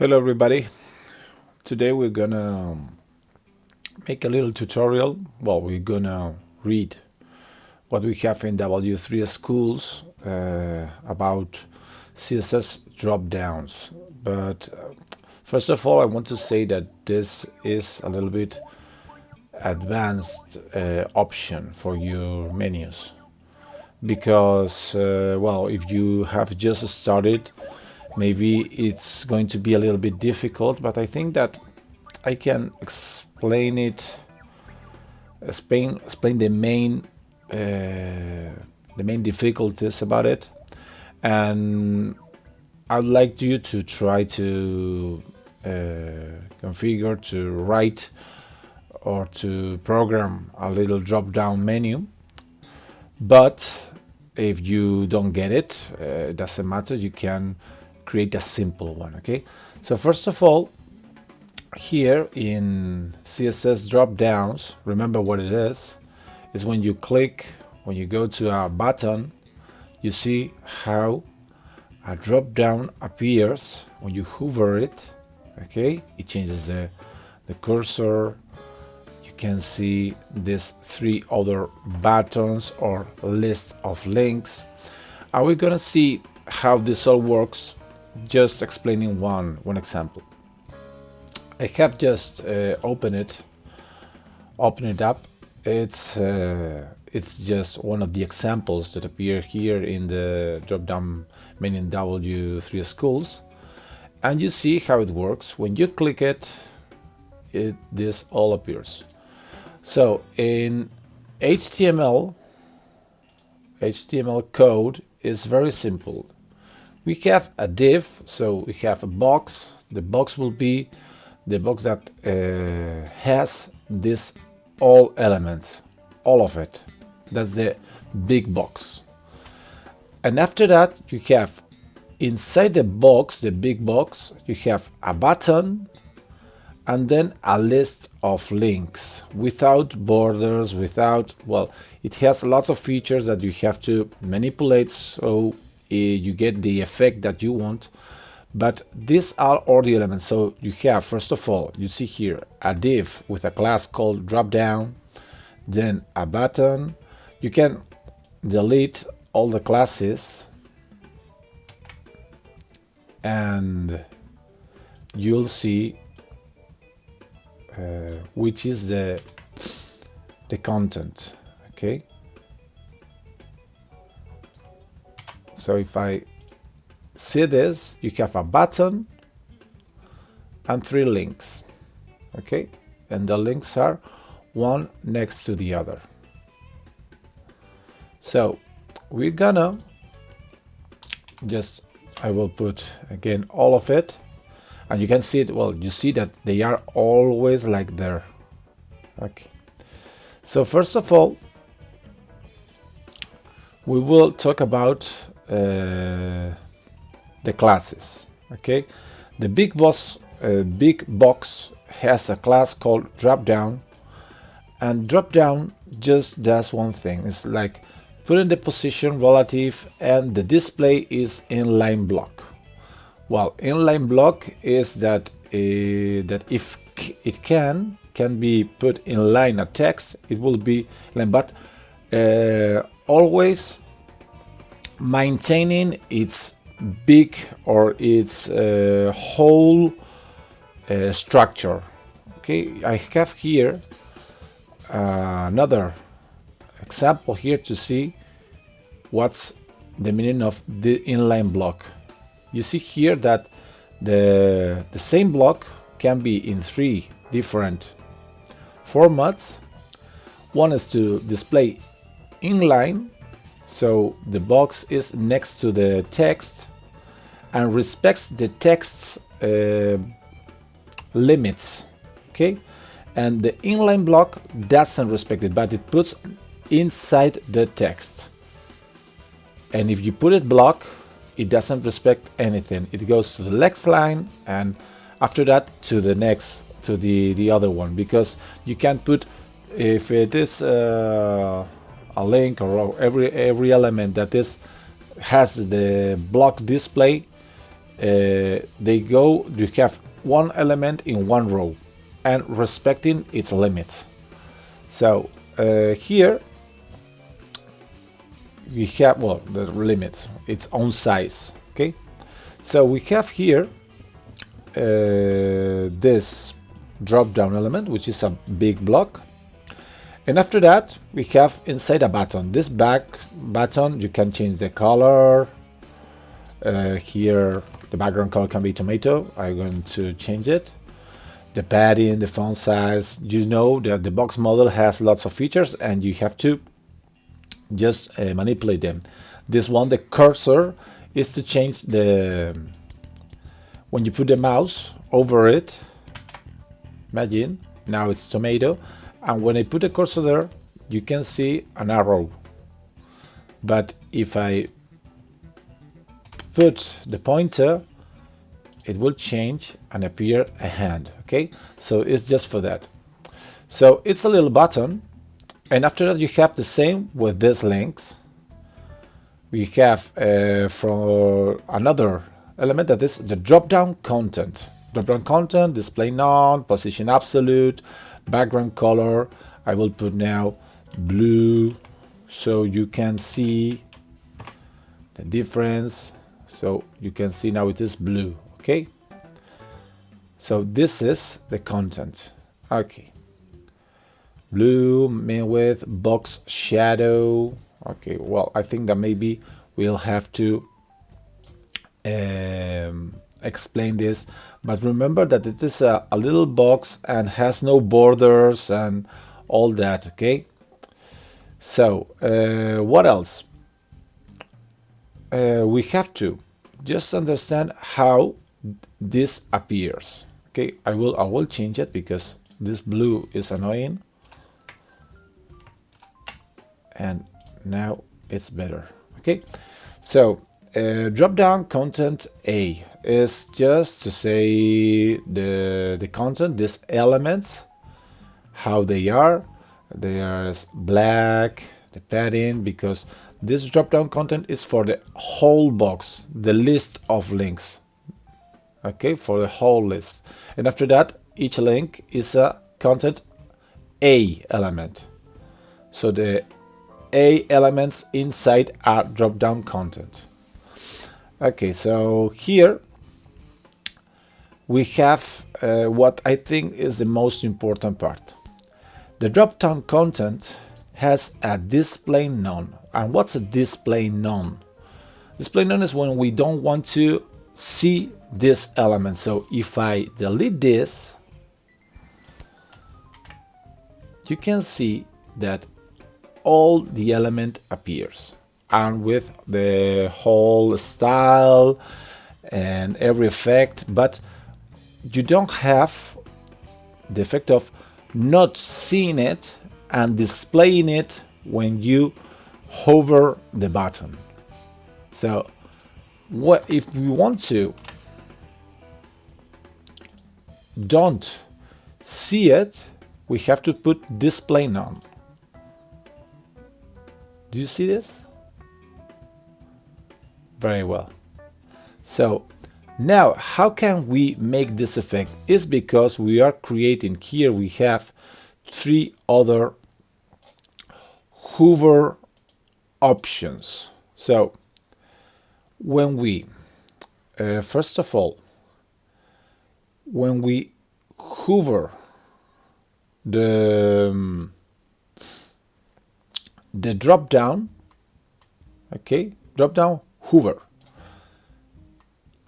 Hello everybody. Today we're gonna make a little tutorial. Well, we're gonna read what we have in W3 schools about CSS drop-downs. But first of all, I want to say that this is a little bit advanced option for your menus. Because, well, if you have just started, maybe it's going to be a little bit difficult, but I think that I can explain it, explain the main difficulties about it, and I'd like you to try to configure, to write, or to program a little drop-down menu. But if you don't get it, it doesn't matter, you can create a simple one. Okay, so first of all, here in CSS drop-downs, remember what it is when you click, when you go to a button, you see how a drop-down appears when you hover it. Okay, it changes the cursor. You can see these three other buttons or list of links, and we're gonna see how this all works, just explaining one example. I have just opened it up. It's just one of the examples that appear here in the drop-down menu in W3 schools, and you see how it works. When you click it, this all appears. So in HTML code is very simple. We have a div, so we have a box. The box will be the box that has this all elements, all of it. That's the big box. And after that, you have inside the box, the big box, you have a button and then a list of links without borders, without, well, it has lots of features that you have to manipulate so you get the effect that you want. But these are all the elements. So you have, first of all, you see here a div with a class called Dropdown, then a button. You can delete all the classes and you'll see which is the content. Okay, so if I see this, you have a button and three links. Okay, and the links are one next to the other. So we're gonna just, I will put again all of it, and you can see it. Well, you see that they are always like there. Okay, so first of all, we will talk about the classes. Okay, the big box has a class called Dropdown, and Dropdown just does one thing. It's like putting the position relative, and the display is inline block. Well, inline block is that that if it can be put in line a text, it will be line, but always maintaining its big or its whole structure. Okay, I have here another example here to see what's the meaning of the inline block. You see here that the same block can be in three different formats. One is to display inline, so the box is next to the text and respects the text's limits. Okay, and the inline block doesn't respect it, but it puts inside the text. And if you put it block, it doesn't respect anything. It goes to the next line, and after that to the next, to the other one, because you can't put, if it is a link or every element that is has the block display, you have one element in one row and respecting its limits. So here we have, well, the limits, its own size. Okay, so we have here this drop down element, which is a big block, and after that we have inside a button. This back button, you can change the color. Here the background color can be tomato. I'm going to change it. The padding, the font size. You know that the box model has lots of features and you have to just manipulate them. This one, the cursor, is to change the, when you put the mouse over it, imagine now it's tomato, and when I put the cursor there you can see an arrow, but if I put the pointer it will change and appear a hand. Okay, so it's just for that. So it's a little button, and after that you have the same with these links. We have for another element, that is the drop down content. Drop down content, display none, position absolute, background color. I will put now blue so you can see the difference. So you can see now it is blue. Okay, so this is the content. Okay, blue, main width, box shadow. Okay, well, I think that maybe we'll have to explain this, but remember that it is a little box and has no borders and all that. Okay, so what else? We have to just understand how this appears. Okay, I will change it because this blue is annoying, and now it's better. Okay, so drop down content A is just to say the content, these elements, how they are. There's black, the padding, because this drop down content is for the whole box, the list of links. Okay, for the whole list, and after that each link is a content A element. So the A elements inside are drop down content. Okay, so here we have what I think is the most important part. The drop down content has a display none. And what's a display none? Display none is when we don't want to see this element. So if I delete this, you can see that all the element appears, and with the whole style and every effect, but you don't have the effect of not seeing it and displaying it when you hover the button. So what if we want to don't see it, we have to put display none. Do you see this? Very well. So now how can we make this effect? Is because we are creating, here we have 3 other hover options. So when we first of all, when we hover the drop down, okay, drop down hover,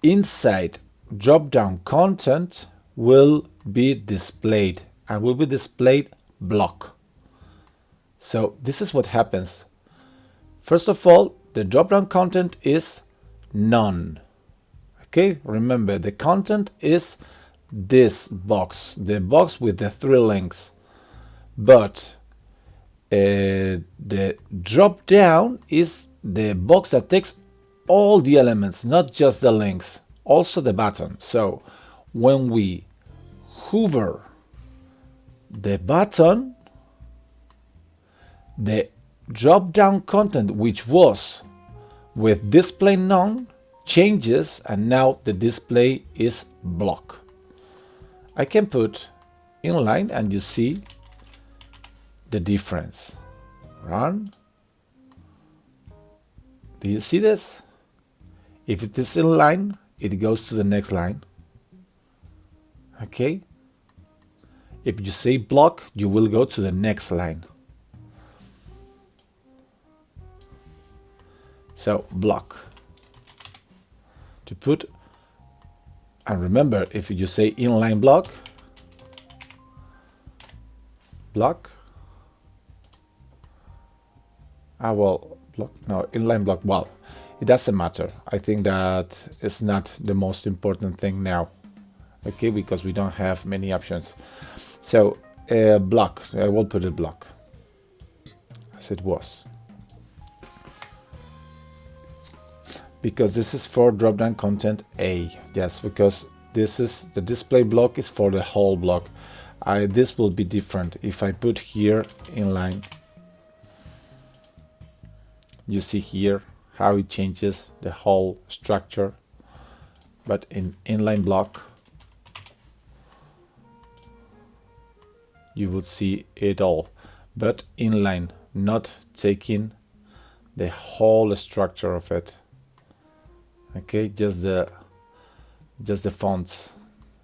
inside drop down content will be displayed, and will be displayed block. So this is what happens. First of all, the drop down content is none. Okay, remember the content is this box, the box with the 3 links, but the drop down is the box that takes all the elements, not just the links, also the button. So when we hover the button, the drop down content, which was with display none, changes, and now the display is block. I can put inline and you see the difference. Run. Do you see this? If it is inline, it goes to the next line. Okay. If you say block, you will go to the next line. So block. To put, and remember, if you say inline block, block. Well, block, no, inline block, well, it doesn't matter. I think that is not the most important thing now. Okay, because we don't have many options. So block, I will put it block as it was, because this is for drop-down content A. Yes, because this is the display block is for the whole block. This will be different if I put here inline. You see here how it changes the whole structure, but in inline block you will see it all, but inline, not taking the whole structure of it. Okay, just the fonts,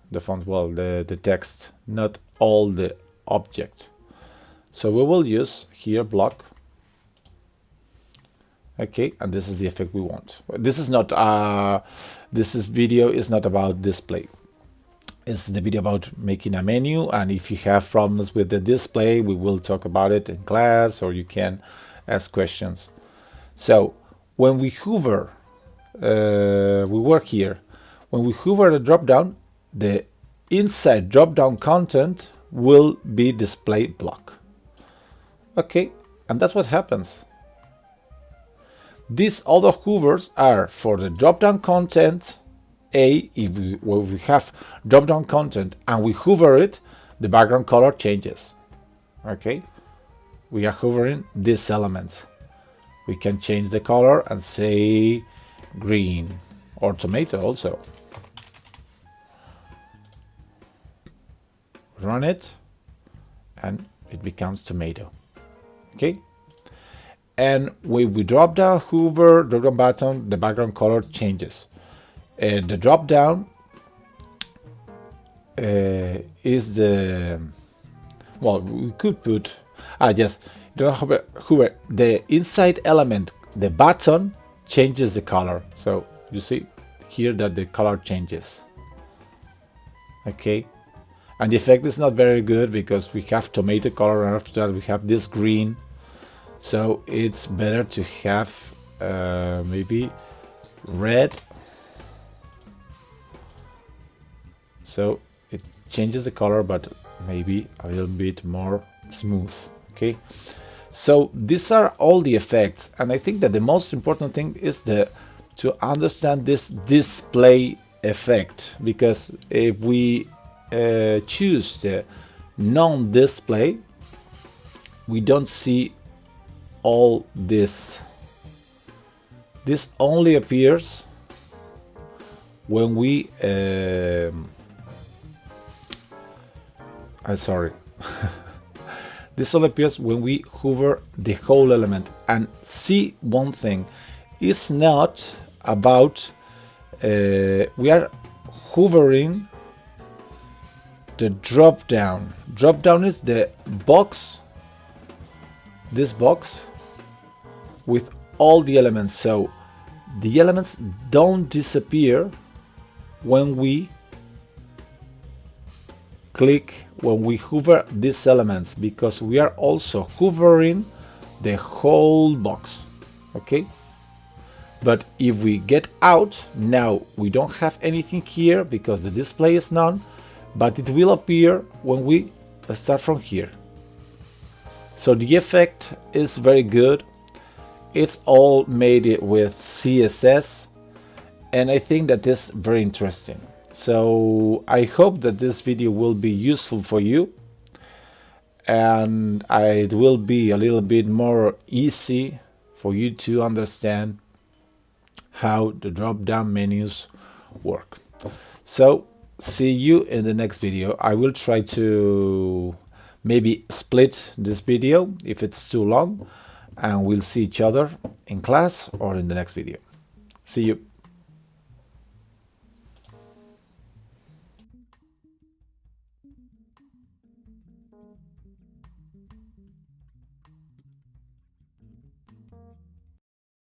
the text, not all the object. So we will use here block. Okay, and this is the effect we want. This is not this video is not about display. It's the video about making a menu, and if you have problems with the display, we will talk about it in class, or you can ask questions. So when we hover, we work here. When we hover the drop down, the inside drop down content will be display block. Okay, and that's what happens. These other hovers are for the drop down content A. If we have drop down content and we hover it, the background color changes. Okay, we are hovering these elements. We can change the color and say green or tomato also. Run it and it becomes tomato. Okay, and when we drop down hover, drop down button, the background color changes. The drop down is the, well, we could put yes, don't hover, the inside element, the button changes the color. So you see here that the color changes. Okay, and the effect is not very good because we have tomato color, and after that we have this green. So it's better to have maybe red. So it changes the color, but maybe a little bit more smooth. Okay, so these are all the effects, and I think that the most important thing is to understand this display effect, because if we choose the non-display, we don't see all this. This only appears when we sorry. This only appears when we hover the whole element. And see one thing, it's not about we are hovering the drop down. Drop down is the box, this box with all the elements. So the elements don't disappear when we click, when we hover these elements, because we are also hovering the whole box. Okay, but if we get out, now we don't have anything here because the display is none, but it will appear when we start from here. So the effect is very good. It's all made with CSS, and I think that is very interesting. So I hope that this video will be useful for you, and it will be a little bit more easy for you to understand how the drop-down menus work. So see you in the next video. I will try to maybe split this video if it's too long, and we'll see each other in class or in the next video. See you.